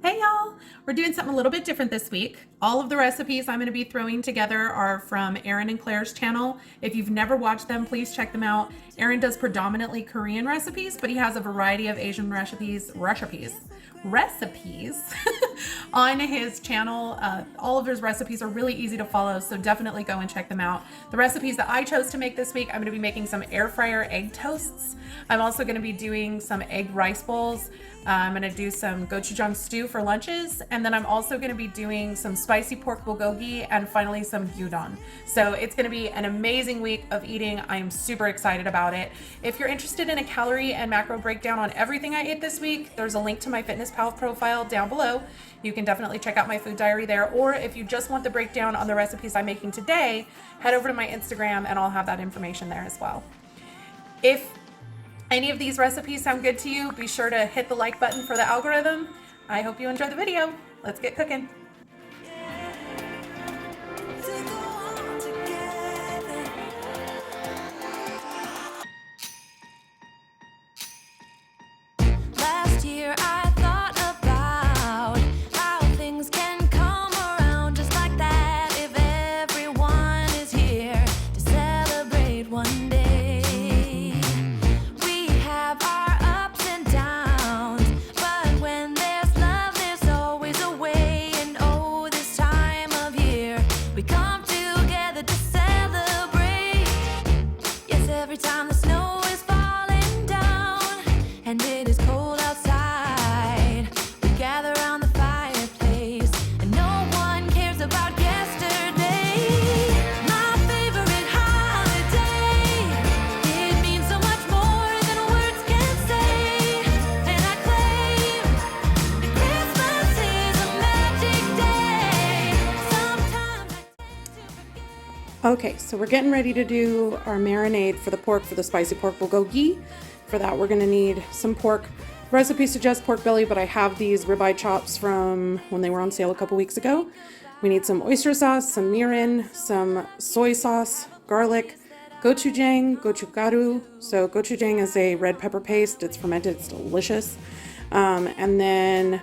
Hey y'all, we're doing something a little bit different this week. All of the recipes I'm going to be throwing together are from Aaron and Claire's channel. If you've never watched them, please check them out. Aaron does predominantly Korean recipes, but he has a variety of Asian recipes on his channel. All of his recipes are really easy to follow, so definitely go and check them out. The recipes that I chose to make this week, I'm going to be making some air fryer egg toasts. I'm also going to be doing some egg rice bowls. I'm going to do some Gochujang Stew for lunches, and then I'm also going to be doing some spicy pork bulgogi and finally some Gyudon. So it's going to be an amazing week of eating. I am super excited about it. If you're interested in a calorie and macro breakdown on everything I ate this week, there's a link to my FitnessPal profile down below. You can definitely check out my food diary there, or if you just want the breakdown on the recipes I'm making today, head over to my Instagram and I'll have that information there as well. If any of these recipes sound good to you, be sure to hit the like button for the algorithm. I hope you enjoy the video. Let's get cooking. Last year I thought about how things can come around just like that if everyone is here to celebrate one day. Okay, so we're getting ready to do our marinade for the pork for the spicy pork bulgogi. For that, we're gonna need some pork. Recipe suggests pork belly, but I have these ribeye chops from when they were on sale a couple weeks ago. We need some oyster sauce, some mirin, some soy sauce, garlic, gochujang, gochugaru. So gochujang is a red pepper paste. It's fermented, it's delicious. And then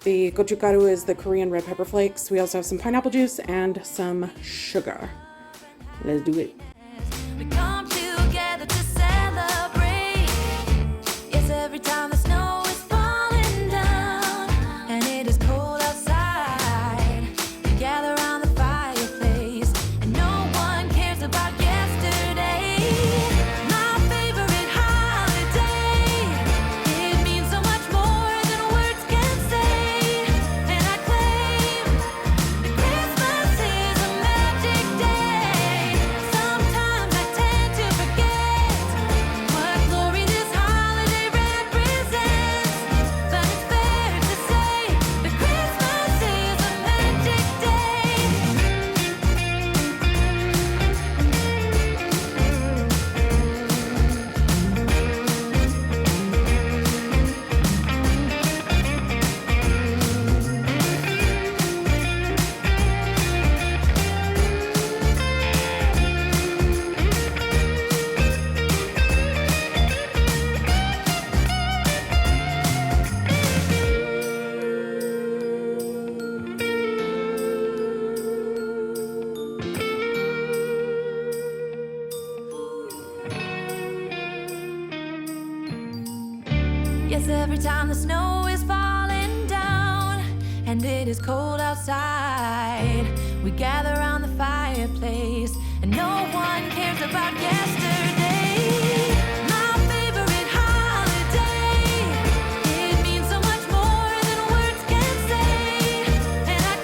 the gochugaru is the Korean red pepper flakes. We also have some pineapple juice and some sugar. Let's do it. We come together to celebrate. Yes, every time the snow is falling down and it is cold outside, we gather around the fireplace and no one cares about yesterday. My favorite holiday. It means so much more than words can say. And I claim that Christmas is a magic day. Sometimes I tend to forget what glory this holiday represents, but it's fair to say that Christmas is a magic Yes, every time the snow is falling down and it is cold outside, we gather around the fireplace and no one cares about yesterday. My favorite holiday. It means so much more than words can say. And I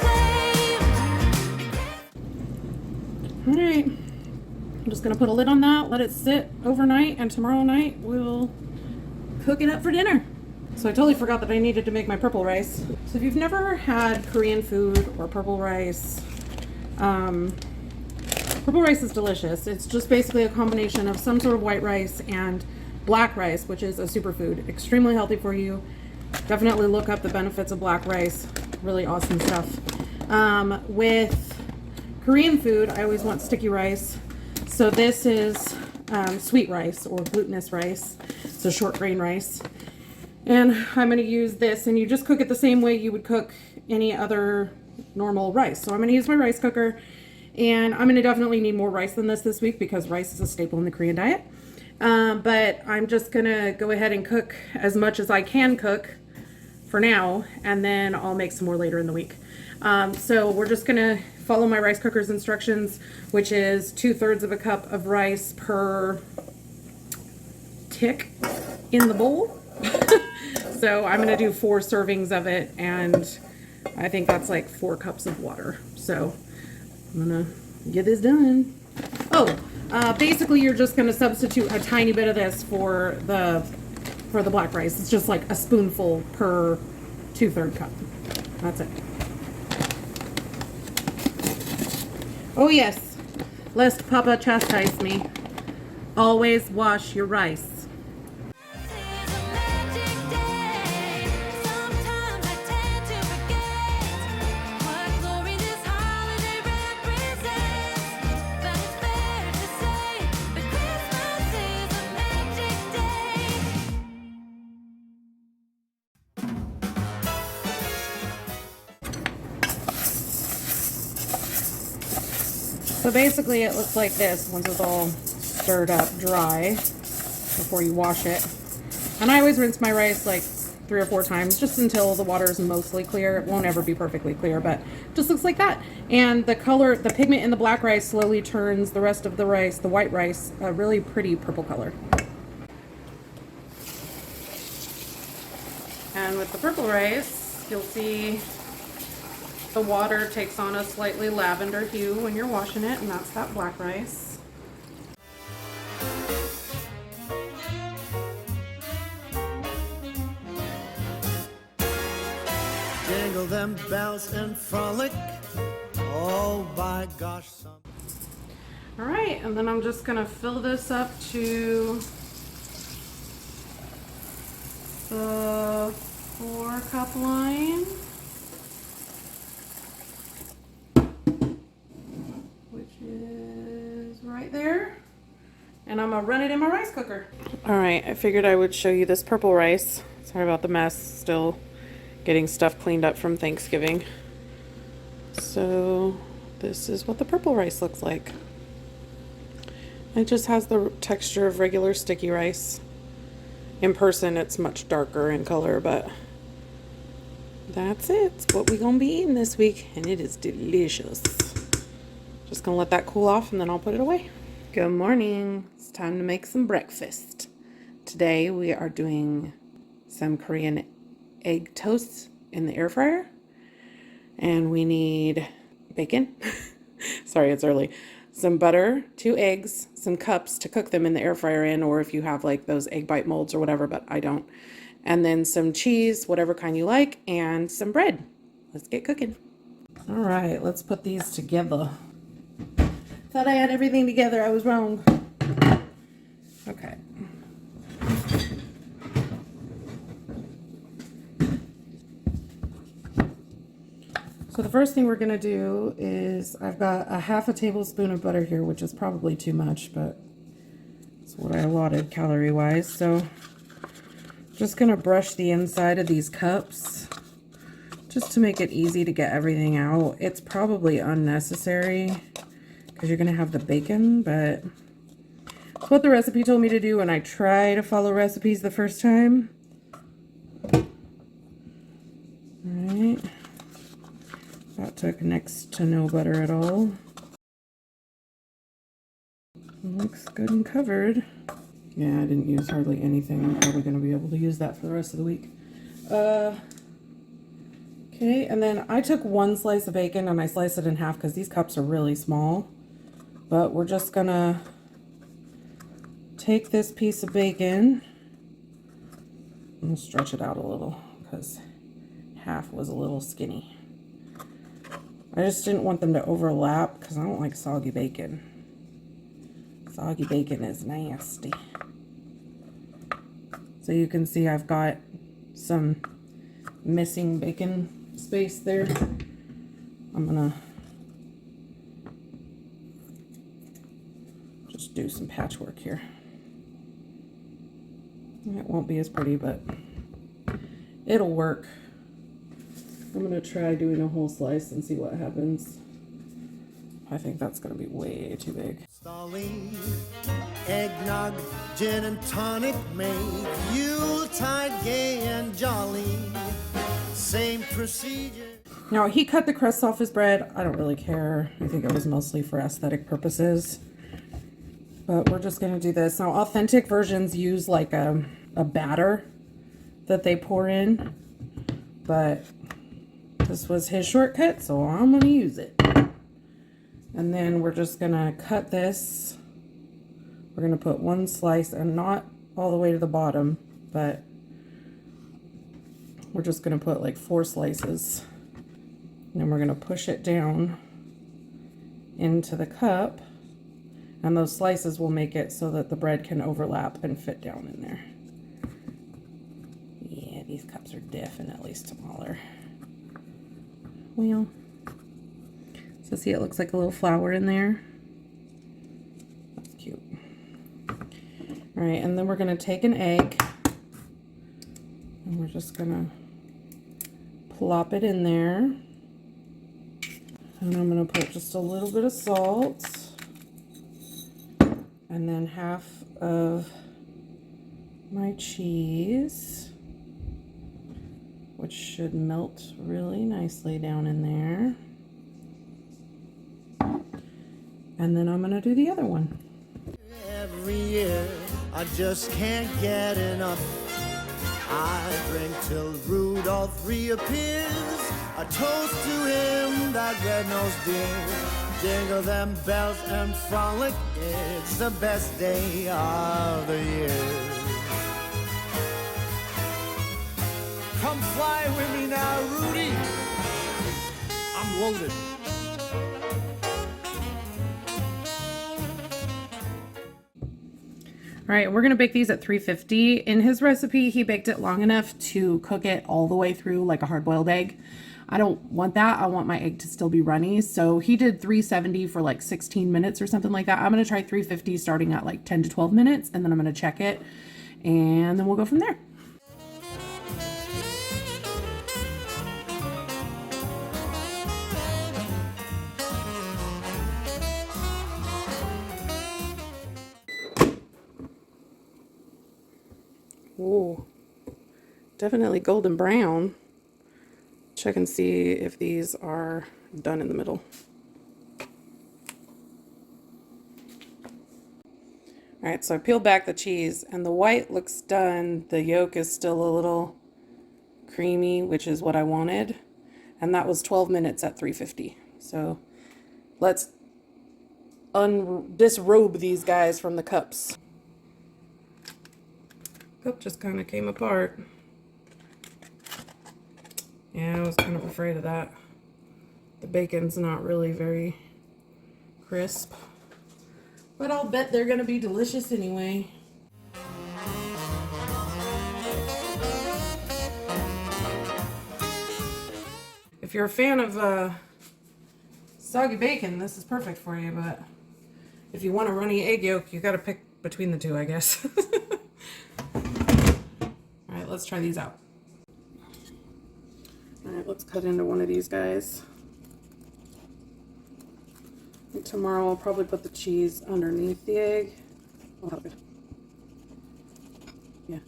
claim. All right, I'm just gonna put a lid on that, let it sit overnight, and tomorrow night we'll cook it up for dinner. So I totally forgot that I needed to make my purple rice. So if you've never had Korean food or purple rice is delicious. It's just basically a combination of some sort of white rice and black rice, which is a superfood, extremely healthy for you. Definitely look up the benefits of black rice, really awesome stuff. With Korean food, I always want sticky rice. So this is sweet rice or glutinous rice. So short grain rice. And I'm going to use this, and you just cook it the same way you would cook any other normal rice. So I'm going to use my rice cooker, and I'm going to definitely need more rice than this week because rice is a staple in the Korean diet. But I'm just going to go ahead and cook as much as I can cook for now, and then I'll make some more later in the week. So we're just going to follow my rice cooker's instructions, which is 2/3 of a cup of rice per tick in the bowl. So I'm going to do 4 servings of it, and I think that's like 4 cups of water. So I'm going to get this done. Oh, basically you're just going to substitute a tiny bit of this for the black rice. It's just like a spoonful per 2/3 cup. That's it. Oh yes, lest Papa chastise me, always wash your rice. So basically it looks like this once it's all stirred up dry before you wash it. And I always rinse my rice like 3 or 4 times just until the water is mostly clear. It won't ever be perfectly clear, but it just looks like that. And the color, the pigment in the black rice slowly turns the rest of the rice, the white rice, a really pretty purple color. And with the purple rice, you'll see the water takes on a slightly lavender hue when you're washing it, and that's that black rice. Jingle them bells and frolic. Oh my gosh. All right, and then I'm just gonna fill this up to the 4-cup line. Right there, and I'm gonna run it in my rice cooker. All right, I figured I would show you this purple rice. Sorry about the mess, still getting stuff cleaned up from Thanksgiving. So this is what the purple rice looks like. It just has the texture of regular sticky rice. In person it's much darker in color, but that's it. It's what we're gonna be eating this week, and it is delicious. Just gonna let that cool off, and then I'll put it away. Good morning. It's time to make some breakfast. Today we are doing some Korean egg toasts in the air fryer, and we need bacon. Sorry, it's early. Some butter, 2 eggs, some cups to cook them in the air fryer in, or if you have like those egg bite molds or whatever, but I don't. And then some cheese, whatever kind you like, and some bread. Let's get cooking. All right, let's put these together. Thought I had everything together. I was wrong. Okay. So the first thing we're going to do is I've got a 1/2 tablespoon of butter here, which is probably too much, but it's what I allotted calorie-wise. So just going to brush the inside of these cups just to make it easy to get everything out. It's probably unnecessary because you're going to have the bacon, but it's what the recipe told me to do, and I try to follow recipes the first time. Alright. That took next to no butter at all. Looks good and covered. Yeah, I didn't use hardly anything. I'm probably going to be able to use that for the rest of the week. Okay, and then I took 1 slice of bacon and I sliced it in half because these cups are really small. But we're just gonna take this piece of bacon and stretch it out a little because half was a little skinny. I just didn't want them to overlap because I don't like soggy bacon. Soggy bacon is nasty. So you can see I've got some missing bacon space there. I'm gonna just do some patchwork here. It won't be as pretty, but It'll work. I'm gonna try doing a whole slice and see what happens. I think that's gonna be way too big. Stalling, eggnog, gin and tonic make Yuletide gay and jolly. Same procedure. Now, he cut the crusts off his bread. I don't really care. I think it was mostly for aesthetic purposes. But we're just gonna do this. Now, authentic versions use like a batter that they pour in. But this was his shortcut, so I'm gonna use it. And then we're just gonna cut this. We're gonna put one slice, and not all the way to the bottom, but we're just gonna put like 4 slices. And then we're gonna push it down into the cup, and those slices will make it so that the bread can overlap and fit down in there. Yeah, these cups are definitely smaller. Well, so see, it looks like a little flower in there. That's cute. All right, and then we're gonna take an egg, and we're just gonna plop it in there. And I'm gonna put just a little bit of salt, and then half of my cheese, which should melt really nicely down in there. And then I'm gonna do the other one. Every year, I just can't get enough. I drink till Rudolph reappears. A toast to him, that red-nosed dear. Jingle them bells and frolic. It's the best day of the year. Come fly with me now, Rudy. I'm loaded. All right, we're gonna bake these at 350. In his recipe, he baked it long enough to cook it all the way through like a hard-boiled egg. I don't want that. I want my egg to still be runny. So he did 370 for like 16 minutes or something like that. I'm gonna try 350 starting at like 10 to 12 minutes, and then I'm gonna check it, and then we'll go from there. Ooh, definitely golden brown. Check and see if these are done in the middle. All right, so I peeled back the cheese, and the white looks done. The yolk is still a little creamy, which is what I wanted. And that was 12 minutes at 350. So let's disrobe these guys from the cups. Cup just kind of came apart. Yeah, I was kind of afraid of that. The bacon's not really very crisp, but I'll bet they're gonna be delicious anyway. If you're a fan of soggy bacon, this is perfect for you, but if you want a runny egg yolk, you gotta pick between the two, I guess. Alright, let's try these out. Alright, let's cut into one of these guys. And tomorrow I'll probably put the cheese underneath the egg. Oh, that'll be good. Yeah.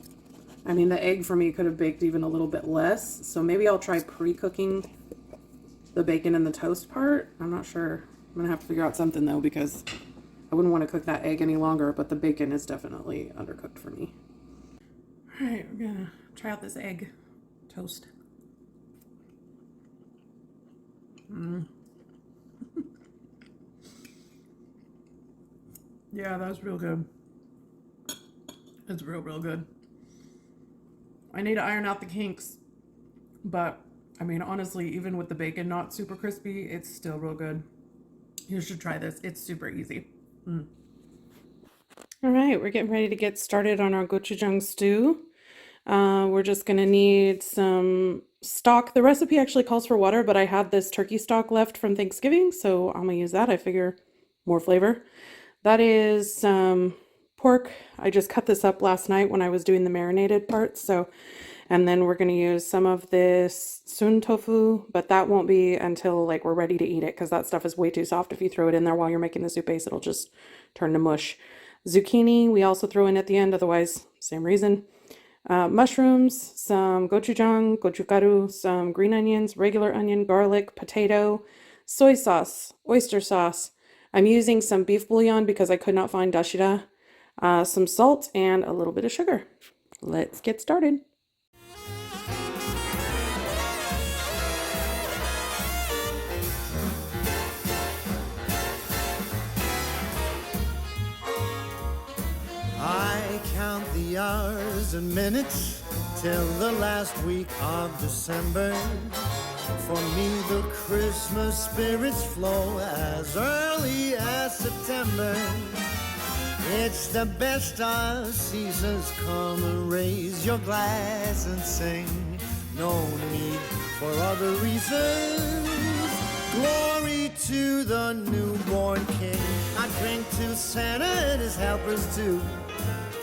I mean, the egg for me could have baked even a little bit less, so maybe I'll try pre-cooking the bacon and the toast part. I'm not sure. I'm gonna have to figure out something though, because I wouldn't want to cook that egg any longer, but the bacon is definitely undercooked for me. Alright, we're gonna try out this egg toast. Yeah, that's real good. It's real good. I need to iron out the kinks, but I mean, honestly, even with the bacon not super crispy, it's still real good. You should try this. It's super easy. All right, we're getting ready to get started on our gochujang stew. We're just gonna need some stock. The recipe actually calls for water, but I had this turkey stock left from Thanksgiving, so I'm gonna use that. I figure more flavor. That is pork. I just cut this up last night when I was doing the marinated part. So, And then we're going to use some of this sun tofu, but that won't be until like we're ready to eat it because that stuff is way too soft. If you throw it in there while you're making the soup base, it'll just turn to mush. Zucchini, we also throw in at the end, otherwise, same reason. Mushrooms, some gochujang, gochugaru, some green onions, regular onion, garlic, potato, soy sauce, oyster sauce. I'm using some beef bouillon because I could not find dashira, some salt, and a little bit of sugar. Let's get started. I count the hours and minutes till the last week of December. For me, the Christmas spirits flow as early as September. It's the best of seasons. Come and raise your glass and sing. No need for other reasons. Glory to the newborn King. I drink to Santa and his helpers too.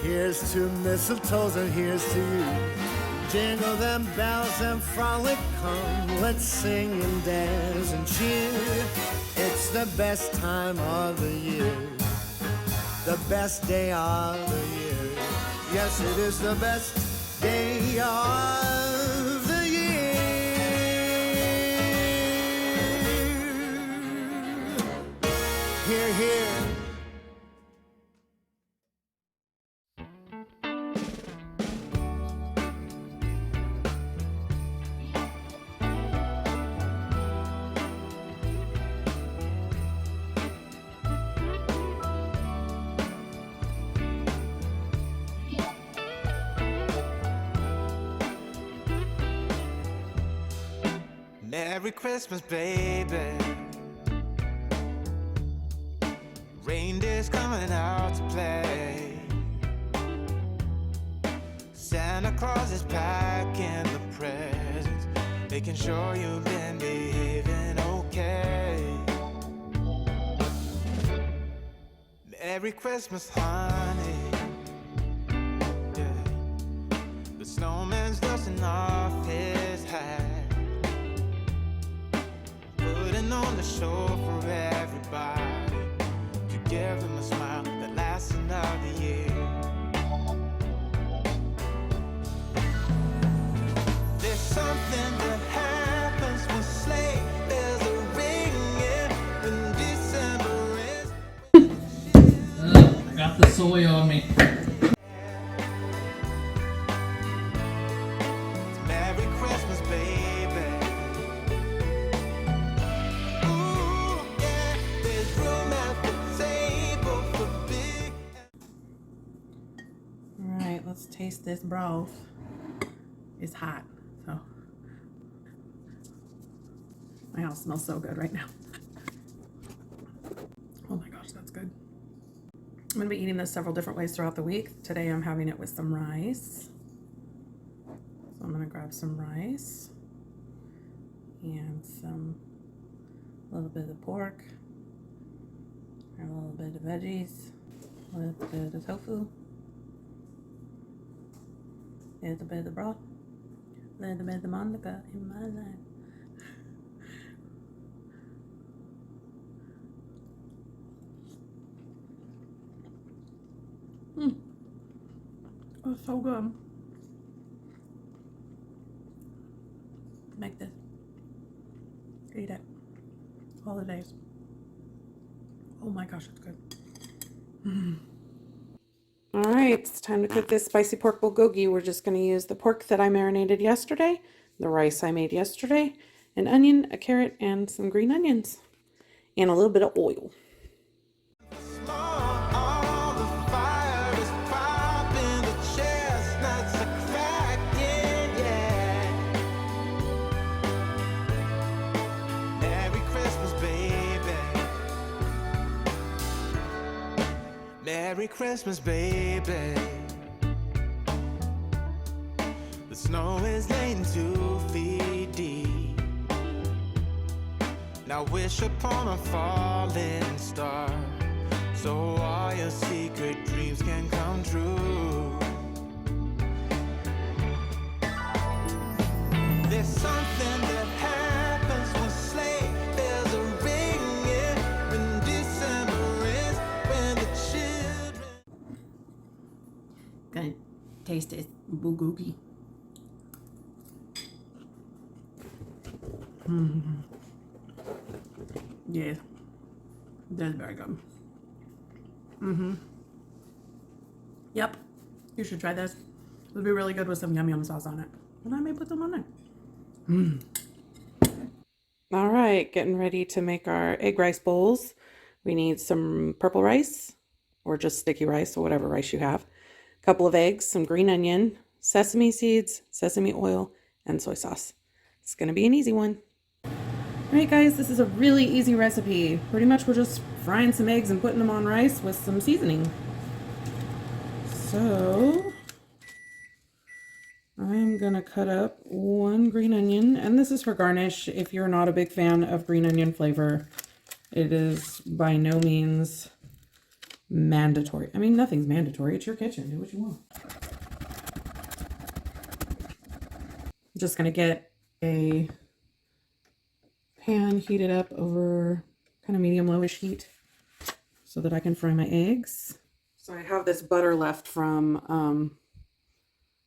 Here's to mistletoes and here's to you. Jingle them bells and frolic, come, let's sing and dance and cheer. It's the best time of the year, the best day of the year. Yes, it is the best day of the year. Hear, hear. Merry Christmas, baby. Reindeer's coming out to play. Santa Claus is packing the presents, making sure you've been behaving okay. Merry Christmas, honey. Yeah. The snowman's dusting off his hat, putting on the show for everybody, to give them a smile that lasts another year. There's something that happens when sleigh bells are ringing, when December is. I got the soy on me. Merry Christmas, baby. Ooh, yeah, there's room at the table for big. All right, let's taste this broth. It's hot, so my house smells so good right now. Oh my gosh, that's good. I'm gonna be eating this several different ways throughout the week. Today I'm having it with some rice. So I'm gonna grab some rice and a little bit of pork, and a little bit of veggies, a little bit of tofu, a little bit of broth, a little bit of Monica in my life. Oh, so good. Make this. Eat it. All the days. Oh my gosh, it's good. All right, it's time to cook this spicy pork bulgogi. We're just going to use the pork that I marinated yesterday, the rice I made yesterday, an onion, a carrot, and some green onions, and a little bit of oil. All the fire is popping, the chestnuts are cracking, yeah. Merry Christmas, baby. Merry Christmas, baby. The snow is laying 2 feet deep. Now wish upon a falling star, so all your secret dreams can come true. There's something that happens when sleigh bells are ringing, when December is, when the children. Gonna taste this bulgogi. Yeah, that's very good. Yep, you should try this. It would be really good with some yum yum sauce on it. And I may put some on there. All right, getting ready to make our egg rice bowls. We need some purple rice or just sticky rice or whatever rice you have. A couple of eggs, some green onion, sesame seeds, sesame oil, and soy sauce. It's gonna be an easy one. All right, guys, this is a really easy recipe. Pretty much we're just frying some eggs and putting them on rice with some seasoning. So I'm gonna cut up one green onion, and this is for garnish. If you're not a big fan of green onion flavor, it is by no means mandatory. I mean, nothing's mandatory. It's your kitchen. Do what you want. I'm just gonna get a pan heated up over kind of medium lowish heat so that I can fry my eggs. So I have this butter left from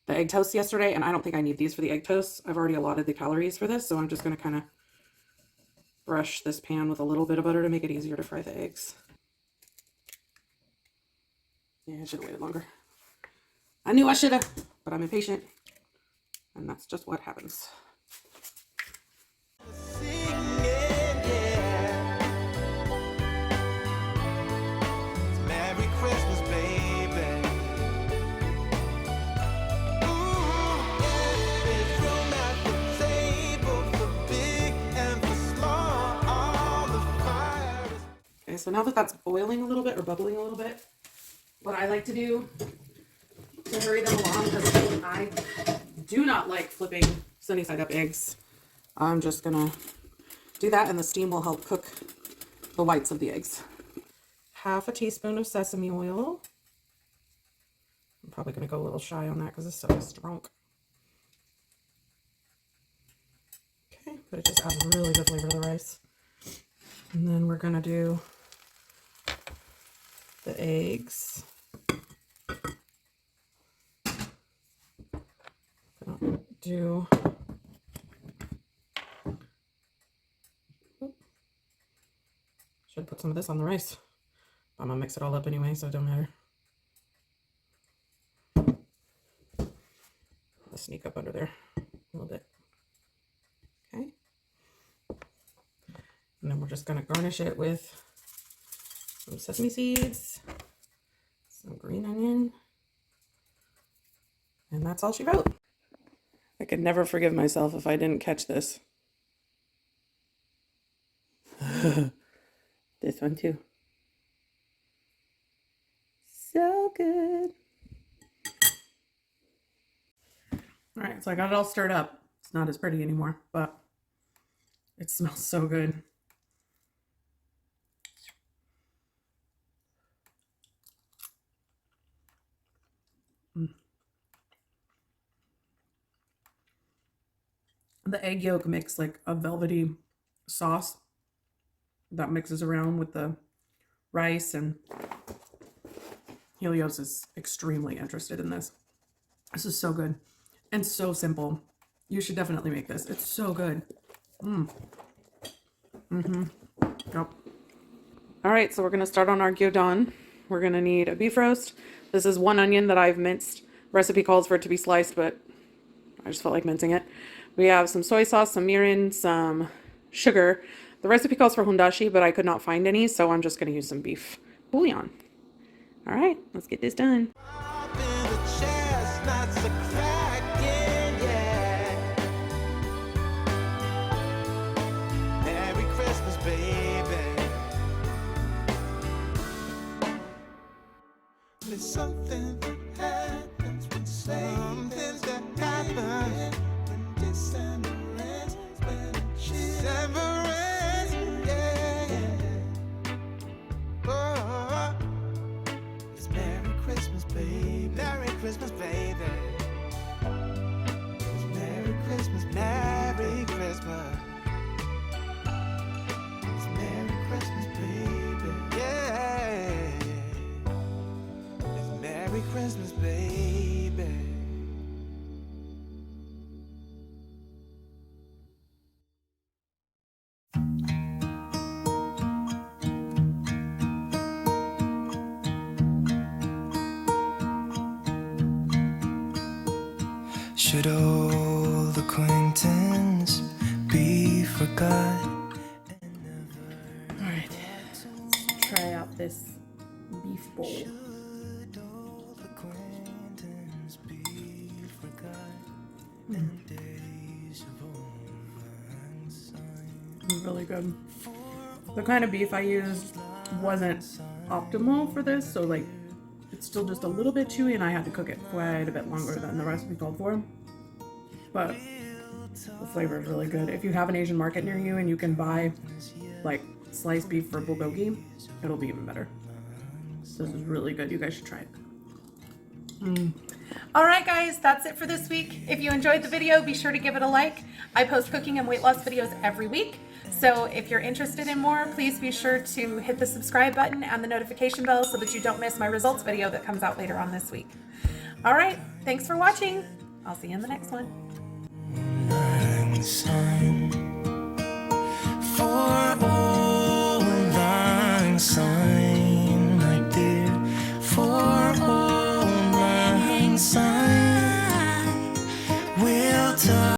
the egg toast yesterday, and I don't think I need these for the egg toast. I've already allotted the calories for this, so I'm just going to kind of brush this pan with a little bit of butter to make it easier to fry the eggs. Yeah, I should have waited longer. I knew I should have, but I'm impatient, and that's just what happens. So now that that's boiling a little bit or bubbling a little bit, what I like to do to hurry them along, because I do not like flipping sunny side up eggs, I'm just gonna do that, and the steam will help cook the whites of the eggs. Half a teaspoon of sesame oil. I'm probably gonna go a little shy on that because this stuff is strong. Okay, but it just adds a really good flavor to the rice. And then we're gonna do the eggs. Do should put some of this on the rice. I'm gonna mix it all up anyway, so it don't matter. I'll sneak up under there a little bit. Okay. And then we're just gonna garnish it with some sesame seeds, some green onion, and that's all she wrote. I could never forgive myself if I didn't catch this. This one too. So good. All right, so I got it all stirred up. It's not as pretty anymore, but it smells so good. The egg yolk makes like a velvety sauce that mixes around with the rice, and Helios is extremely interested in this. This is so good and so simple. You should definitely make this. It's so good. Yep. All right, so we're gonna start on our gyudon. We're gonna need a beef roast. This is one onion that I've minced. Recipe calls for it to be sliced, but I just felt like mincing it. We have some soy sauce, some mirin, some sugar. The recipe calls for hundashi, but I could not find any, so I'm just going to use some beef bouillon. All right, let's get this done. Merry Christmas, baby. There's something that happens when something that happens when December ends, when December ends, yeah. Oh, it's Merry Christmas, baby. Merry Christmas, baby. It's Merry Christmas, Merry Should old acquaintance be forgot? All right, let's try out this beef bowl. Should old acquaintance be forgot? And days of old lang syne. It's really good. The kind of beef I used wasn't optimal for this, so like it's still just a little bit chewy, and I had to cook it quite a bit longer than the recipe called for. But the flavor is really good. If you have an Asian market near you and you can buy like sliced beef for bulgogi, it'll be even better. This is really good. You guys should try it. All right, guys, that's it for this week. If you enjoyed the video, be sure to give it a like. I post cooking and weight loss videos every week. So if you're interested in more, please be sure to hit the subscribe button and the notification bell so that you don't miss my results video that comes out later on this week. All right, thanks for watching. I'll see you in the next one. Lang syne. For